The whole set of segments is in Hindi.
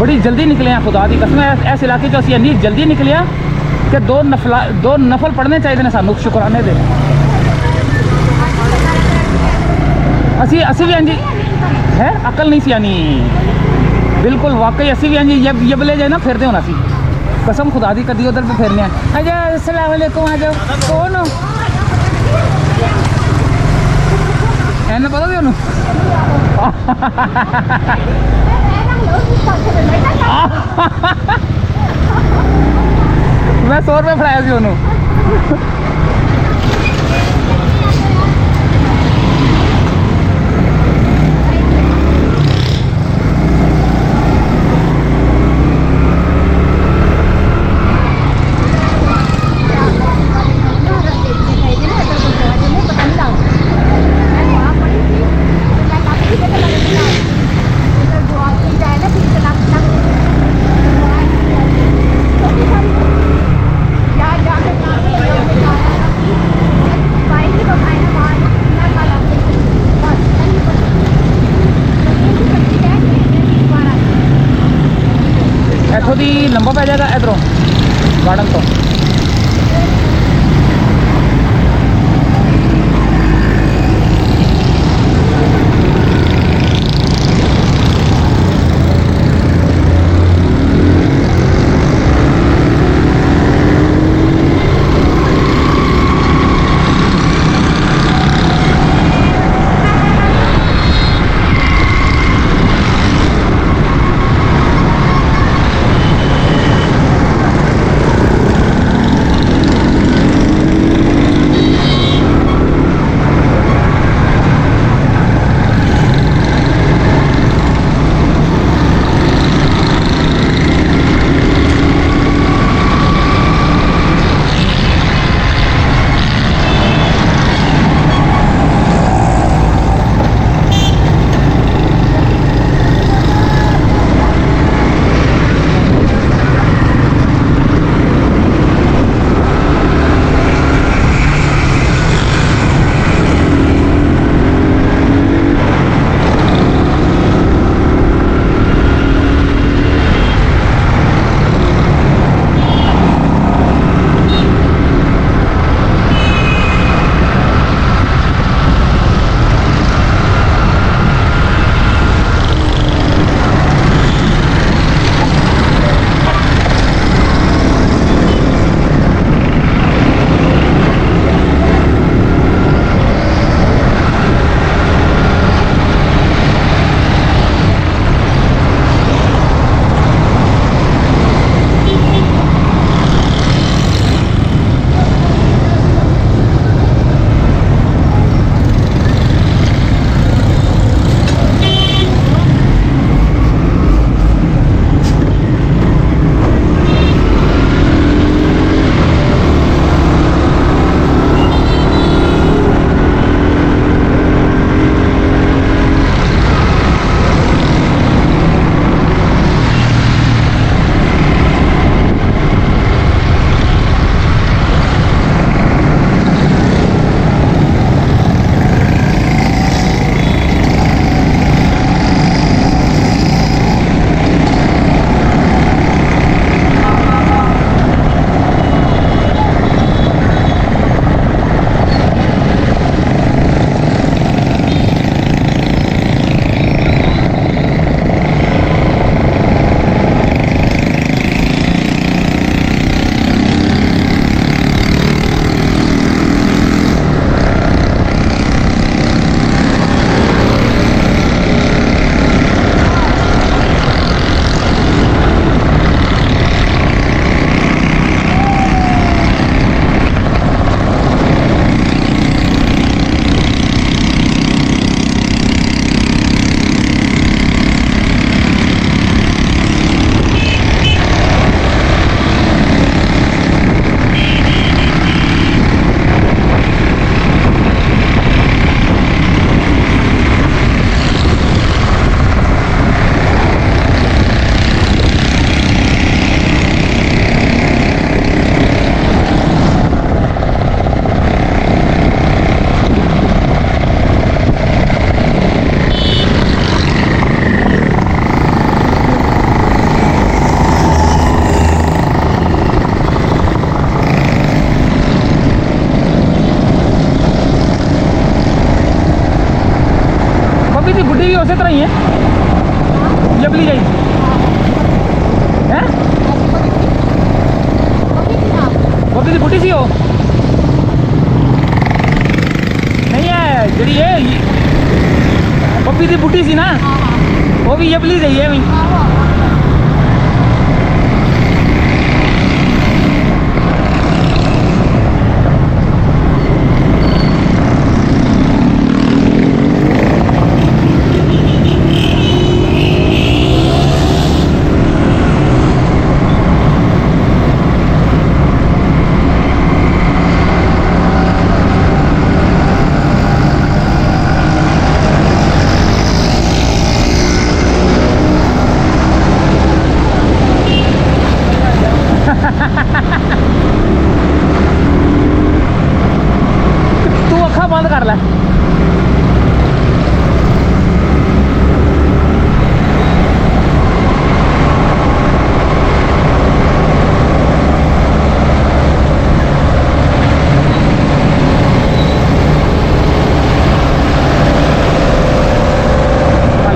बड़ी जल्दी निकले हैं, खुदा दी कसम इस इलाके चो असीं इन्नी जल्दी निकले हैं कि दो नफल पढ़ने चाहिए ने सानू शुकराने दे। असी भी जी है अकल नहीं सी आनी बिल्कुल वाकई। असी भी जी यबले जाए ना फिरते होना सी कसम खुदा दी कदी उधर पे फिरने अजा अस्सलाम वालेकुम आ जाओ कौन हो एने पता भी उन्होंने मैं 100 रुपये फड़ाया सी उन्होंने। इतों दी लंबा पै जाएगा इधरों गार्डन तो। जबली जाई हैं बब्बी दी बुढ़ी सी हो नहीं है जी ये बब्बी दी बुढ़ी सी ना वो भी जबली जाई है तू अखा बंद कर ले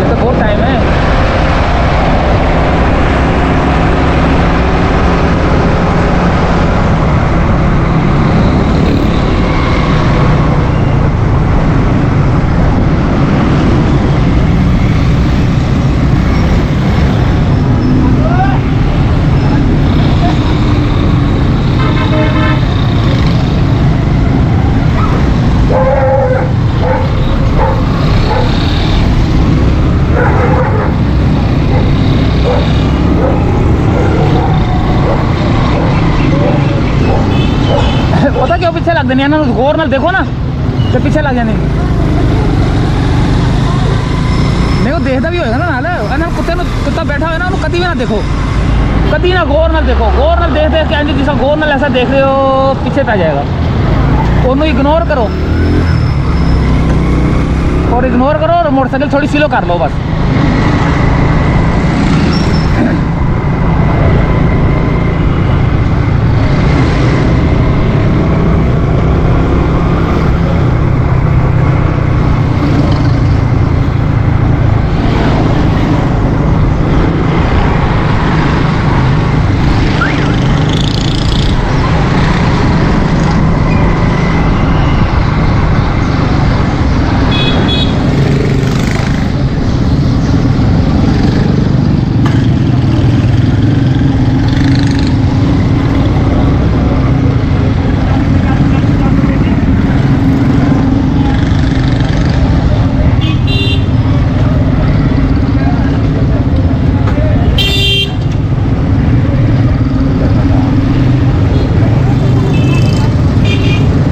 तो बहुत टाइम है पता क्यों पीछे लग देने गौर नाल देखो ना तो पीछे लग जाने नहीं वो देखता भी होएगा ना नाल कुत्ते कुत्ता बैठा हो ना कभी भी ना देखो कभी ना गौर नाल देखो गौर नाल देख देख के जिस गौर नाल ऐसा देख रहे हो पीछे पै जाएगा उन्होंने इग्नोर करो और मोटरसाइकिल थोड़ी स्लो कर लो बस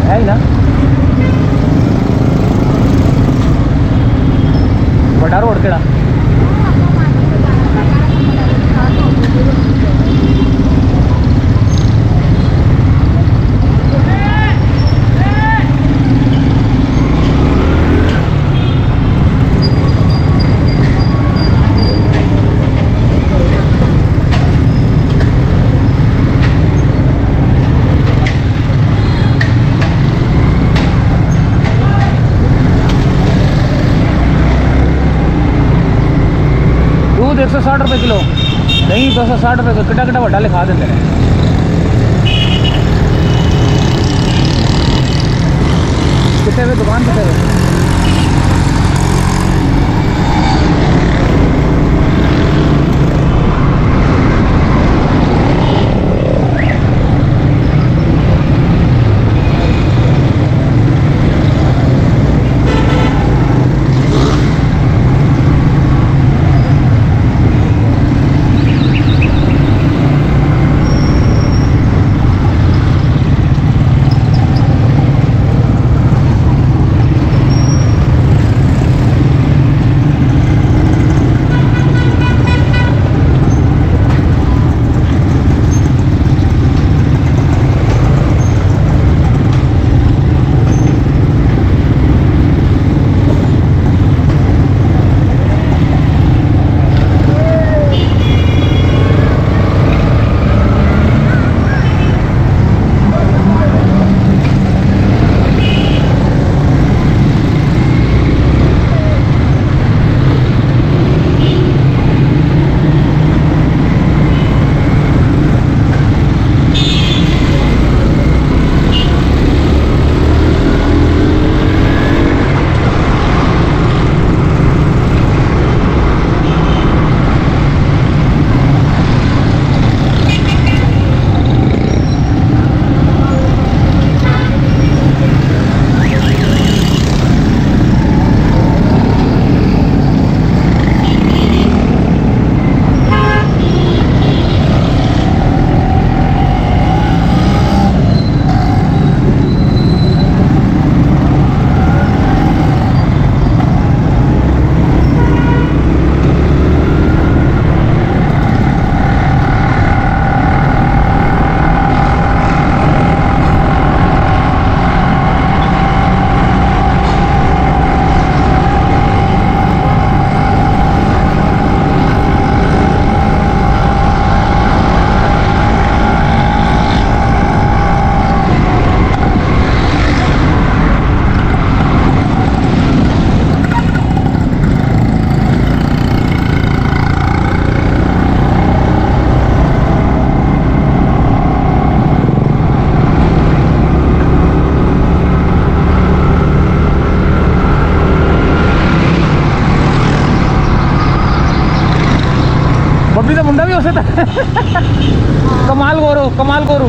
है ही ना बड़ा रोड केड़ा दूध 160 रुपये किलो दही 260 रुपये किड्डा किड्डा वड्डा लिखा देंगे कितने वे दुकान कितने वे भाभी का मुंडा भी उसे था कमाल गोरू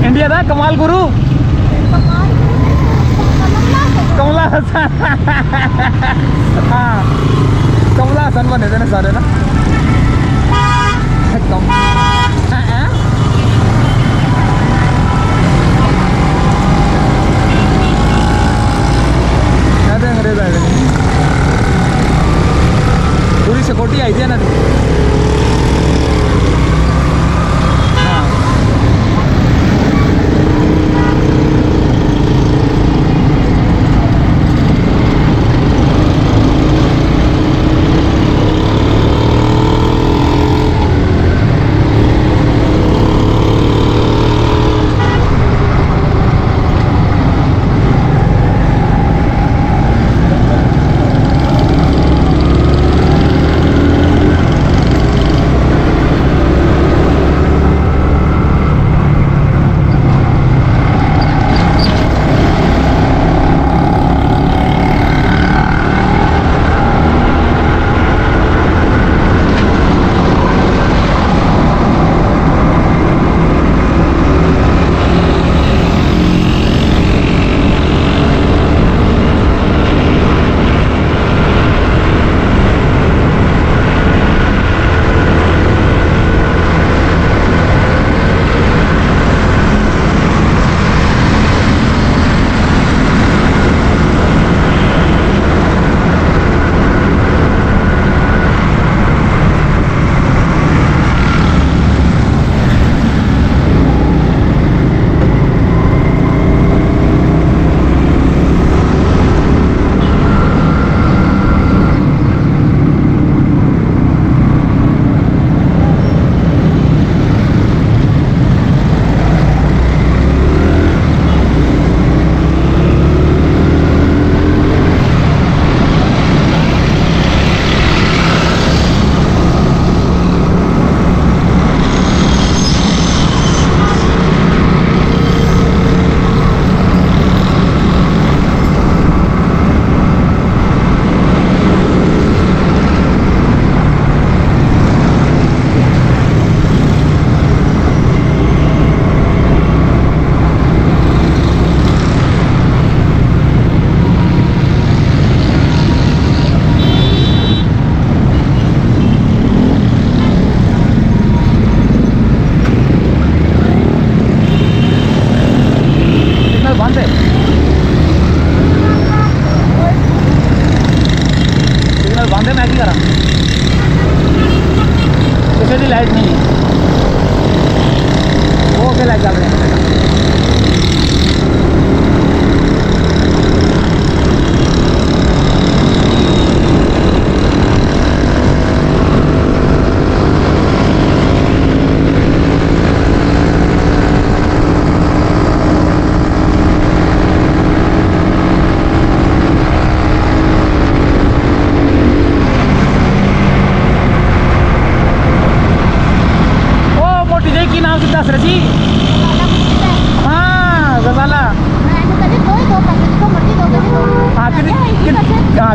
इंडिया का कमाल गुरु कमला हसन हाँ कमला हसन बने थे ना सारे ना अंग्रेज आए थे पूरी सिक्योरिटी आई थी ना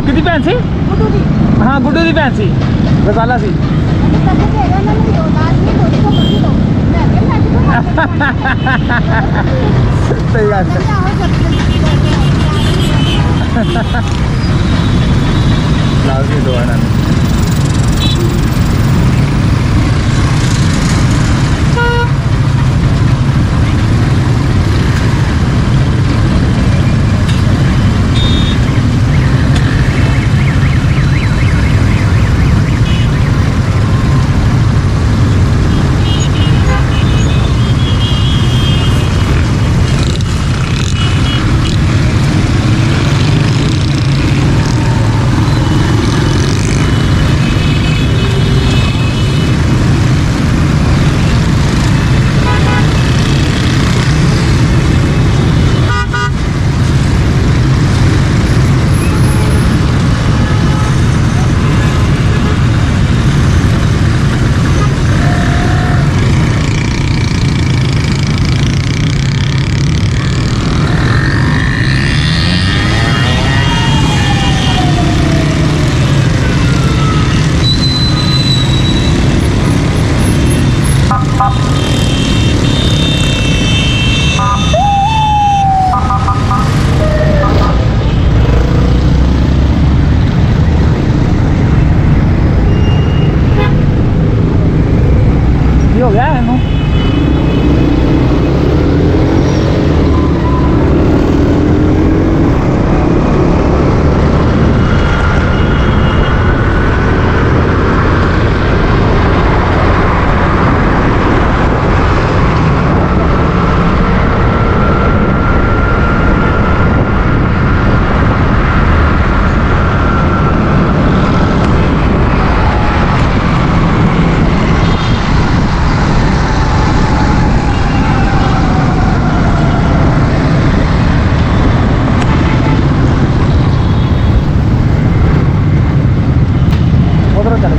कितनी भैन सी हाँ गुड्डू की भैन सी गजाला सी सही बात है लाजमी दुआ ना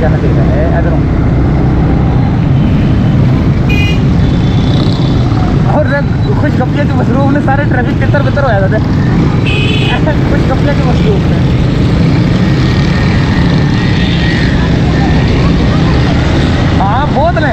जाना चाहिए इधरों। और खुशखबरियाँ की मसरूफ ने सारे ट्रैफिक तितर बितर होया था खुशखबरियाँ की मसरूफ ने। हाँ बहुत ने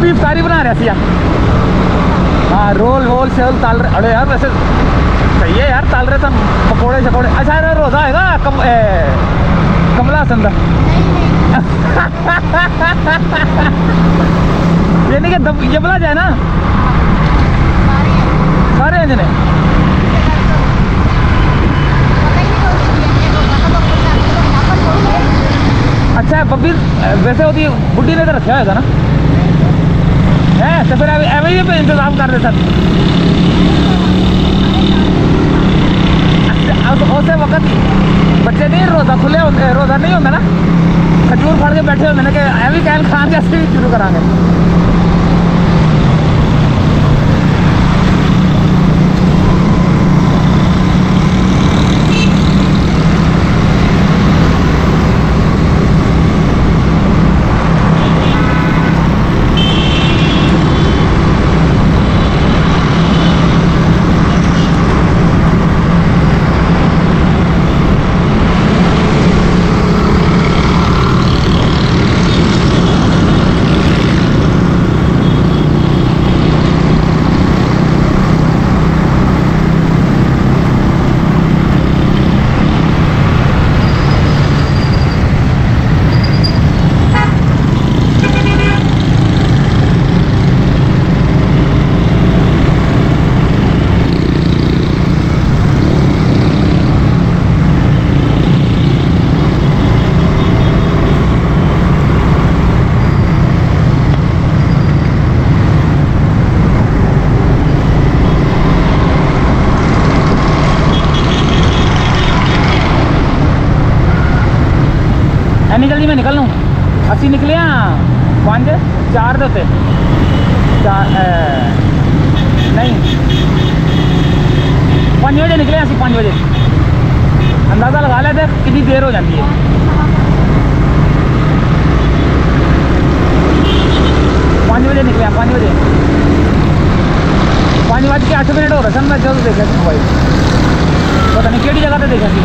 इफ्तारी बना रहा थी। हाँ रोल वोल शेल तल रहे। अरे यार वैसे सही है यार, तल रहे सब पकौड़े शकौड़े। अच्छा यार रोज़ा आएगा कमला हसन का ये नहीं कि जबला जाए ना सारे जने। अच्छा बब्बी वैसे होती बुढ़ी ने तो रखा होगा ना है, तो फिर एवं ही इंतजाम कर दे सर। अब उस वक्त बच्चे नहीं रोज़ा खुले रोज़ा नहीं होंगे ना, खजूर फड़ के बैठे होंगे ना कि एवं कैन खान के अस भी शुरू करांगे। निकल जी मैं निकल लूँ। असी निकले 5 4 दे उत्ते 4 नहीं 5 बजे निकले असी 5 बजे। अंदाज़ा लगा लेते कितनी देर हो जाती है। 5 बजे निकले 5 बजे 5:08 हो रहे सन। मैं जल्द देखा मोबाइल पता नहीं केड़ी जगह पर देखा थी।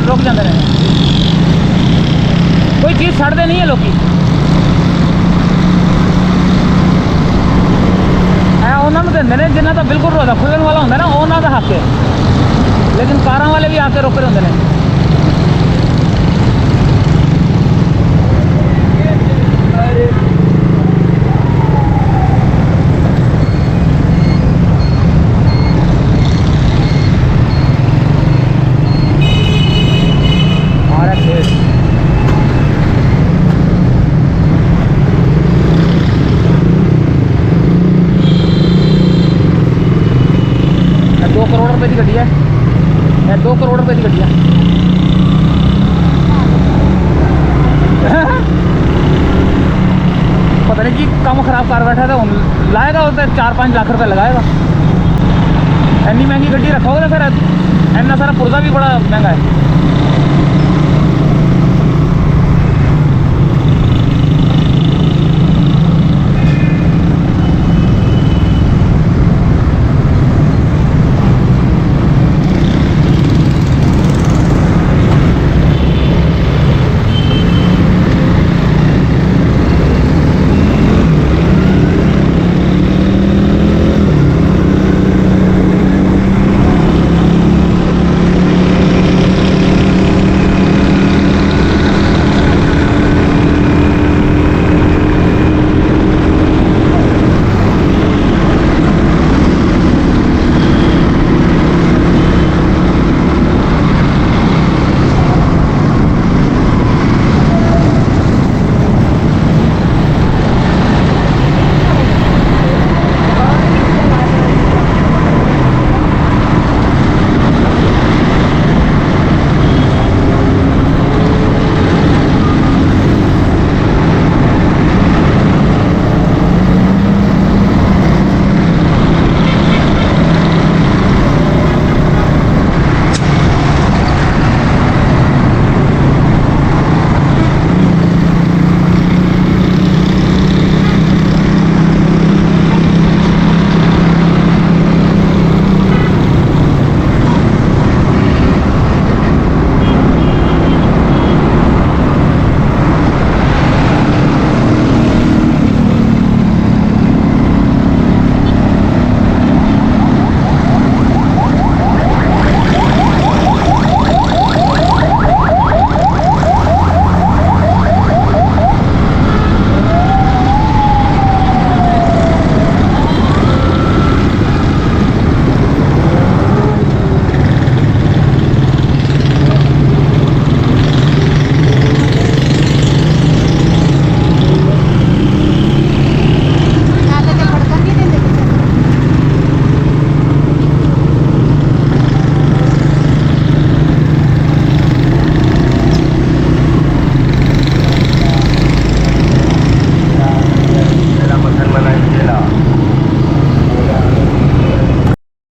रुक जाते हैं, कोई चीज़ छड़ते नहीं है लोग। ਉਹਨਾਂ ਨੂੰ ਦਿੰਦੇ ਨੇ ਜਿਨ੍ਹਾਂ ਦਾ ਬਿਲਕੁਲ ਰੋਜ਼ਾ ਖੁੱਲ੍ਹਣ ਵਾਲਾ ਹੁੰਦਾ ਨਾ, ਉਹਨਾਂ ਦਾ ਹੱਕ ਹੈ। ਲੇਕਿਨ ਕਾਰਾਂ ਵਾਲੇ ਵੀ ਆ ਕੇ ਰੁਕ ਰਹੇ ਹੁੰਦੇ ਨੇ। रुपए की गड्डी है, 2 करोड़ रुपए की गड्डी है। पता नहीं कि काम खराब कर बैठा था, लाएगा उस 4-5 लाख रुपए लगाएगा। इन्नी महंगी गड्डी रखोगे तो फिर इन्ना सारा पुर्जा भी बड़ा महंगा है।